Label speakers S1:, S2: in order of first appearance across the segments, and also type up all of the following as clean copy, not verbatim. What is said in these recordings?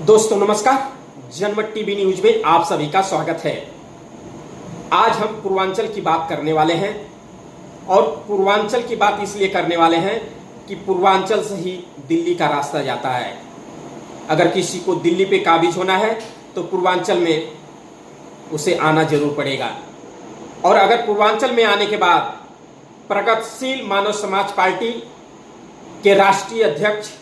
S1: दोस्तों नमस्कार, जनमत टीवी न्यूज में आप सभी का स्वागत है। आज हम पूर्वांचल की बात करने वाले हैं और पूर्वांचल की बात इसलिए करने वाले हैं कि पूर्वांचल से ही दिल्ली का रास्ता जाता है। अगर किसी को दिल्ली पे काबिज होना है तो पूर्वांचल में उसे आना जरूर पड़ेगा। और अगर पूर्वांचल में आने के बाद प्रगतिशील मानव समाज पार्टी के राष्ट्रीय अध्यक्ष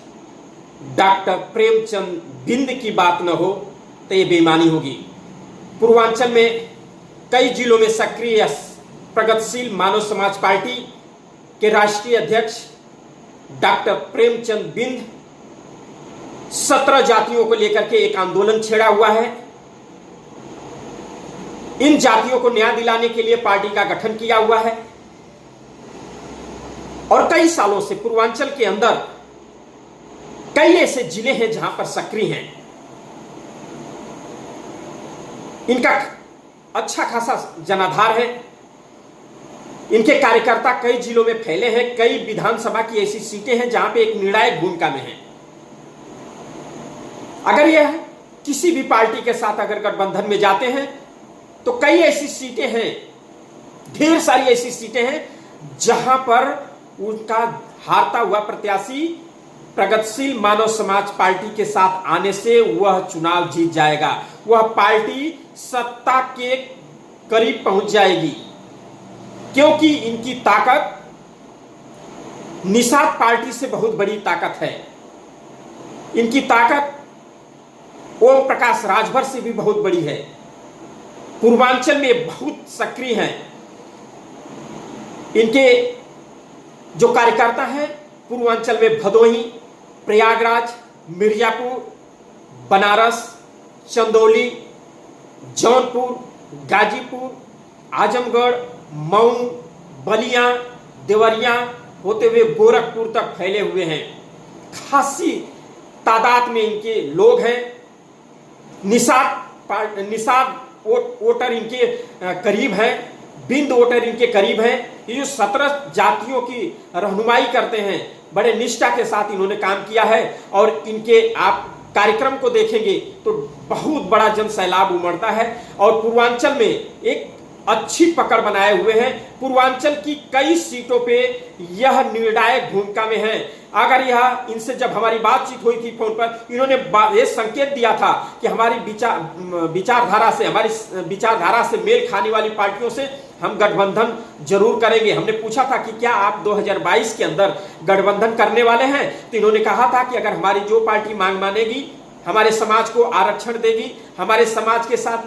S1: डॉक्टर प्रेमचंद बिंद की बात न हो तो ये बेईमानी होगी। पूर्वांचल में कई जिलों में सक्रिय प्रगतिशील मानव समाज पार्टी के राष्ट्रीय अध्यक्ष डॉक्टर प्रेमचंद बिंद 17 जातियों को लेकर के एक आंदोलन छेड़ा हुआ है। इन जातियों को न्याय दिलाने के लिए पार्टी का गठन किया हुआ है और कई सालों से पूर्वांचल के अंदर कई ऐसे जिले हैं जहां पर सक्रिय हैं। इनका अच्छा खासा जनाधार है। इनके कार्यकर्ता कई जिलों में फैले हैं। कई विधानसभा की ऐसी सीटें हैं जहां पे एक निर्णायक भूमिका में है। अगर यह किसी भी पार्टी के साथ अगर गठबंधन में जाते हैं तो कई ऐसी सीटें हैं, ढेर सारी ऐसी सीटें हैं जहां पर उनका हारता हुआ प्रत्याशी प्रगतिशील मानव समाज पार्टी के साथ आने से वह चुनाव जीत जाएगा। वह पार्टी सत्ता के करीब पहुंच जाएगी, क्योंकि इनकी ताकत निषाद पार्टी से बहुत बड़ी ताकत है। इनकी ताकत ओम प्रकाश राजभर से भी बहुत बड़ी है। पूर्वांचल में बहुत सक्रिय हैं। इनके जो कार्यकर्ता हैं पूर्वांचल में भदोही, प्रयागराज, मिर्जापुर, बनारस, चंदौली, जौनपुर, गाजीपुर, आजमगढ़, मऊ, बलिया, देवरिया होते हुए गोरखपुर तक फैले हुए हैं। खासी तादाद में इनके लोग हैं। निषाद वोटर इनके करीब हैं, बिंद वोटर इनके करीब हैं। ये जो 17 जातियों की रहनुमाई करते हैं, बड़े निष्ठा के साथ इन्होंने काम किया है और इनके आप कार्यक्रम को देखेंगे तो बहुत बड़ा जन सैलाब उमड़ता है और पूर्वांचल में एक अच्छी पकड़ बनाए हुए हैं। पूर्वांचल की कई सीटों पे यह निर्णायक भूमिका में है। अगर यह इनसे जब हमारी बातचीत हुई थी फोन पर, इन्होंने ये संकेत दिया था कि हमारी विचारधारा से मेल खाने वाली पार्टियों से हम गठबंधन जरूर करेंगे। हमने पूछा था कि क्या आप 2022 के अंदर गठबंधन करने वाले हैं, तो इन्होंने कहा था कि अगर हमारी जो पार्टी मांग मानेगी, हमारे समाज को आरक्षण देगी, हमारे समाज के साथ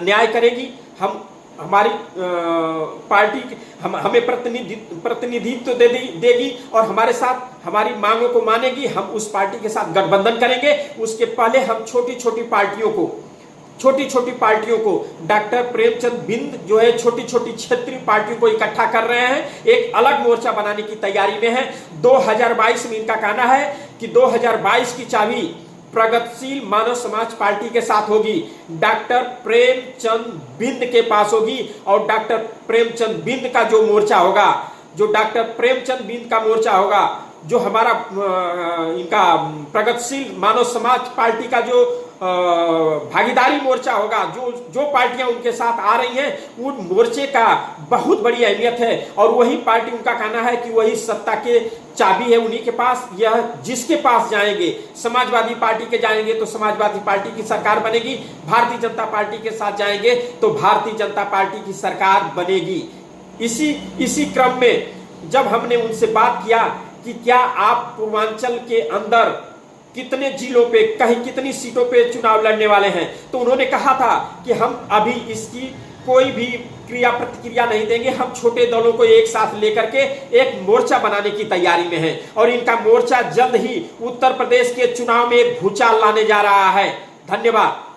S1: न्याय करेगी, हमारी पार्टी हमें प्रतिनिधित्व देगी और हमारे साथ हमारी मांगों को मानेगी, हम उस पार्टी के साथ गठबंधन करेंगे। उसके पहले हम छोटी छोटी पार्टियों को डॉक्टर प्रेमचंद बिंद जो है छोटी छोटी क्षेत्रीय पार्टियों को इकट्ठा कर रहे हैं, एक अलग मोर्चा बनाने की तैयारी में है। 2022 में इनका कहना है कि 2022 की चाबी प्रगतिशील मानव समाज पार्टी के साथ होगी, डॉक्टर प्रेमचंद बिंद के पास होगी। और डॉक्टर प्रेमचंद बिंद का जो मोर्चा होगा, जो डॉक्टर प्रेमचंद बिंद का मोर्चा होगा, जो हमारा इनका प्रगतिशील मानव समाज पार्टी का जो भागीदारी मोर्चा होगा, जो पार्टियां उनके साथ आ रही हैं, उन मोर्चे का बहुत बड़ी अहमियत है। और वही पार्टी, उनका कहना है कि वही सत्ता के चाबी है उन्हीं के पास। यह जिसके पास जाएंगे, समाजवादी पार्टी के जाएंगे तो समाजवादी पार्टी की सरकार बनेगी, भारतीय जनता पार्टी के साथ जाएंगे तो भारतीय जनता पार्टी की सरकार बनेगी। इसी क्रम में जब हमने उनसे बात किया कि क्या आप पूर्वांचल के अंदर कितने जिलों पे, कहीं कितनी सीटों पे चुनाव लड़ने वाले हैं, तो उन्होंने कहा था कि हम अभी इसकी कोई भी क्रिया प्रतिक्रिया नहीं देंगे। हम छोटे दलों को एक साथ लेकर के एक मोर्चा बनाने की तैयारी में है और इनका मोर्चा जल्द ही उत्तर प्रदेश के चुनाव में एक भूचाल लाने जा रहा है। धन्यवाद।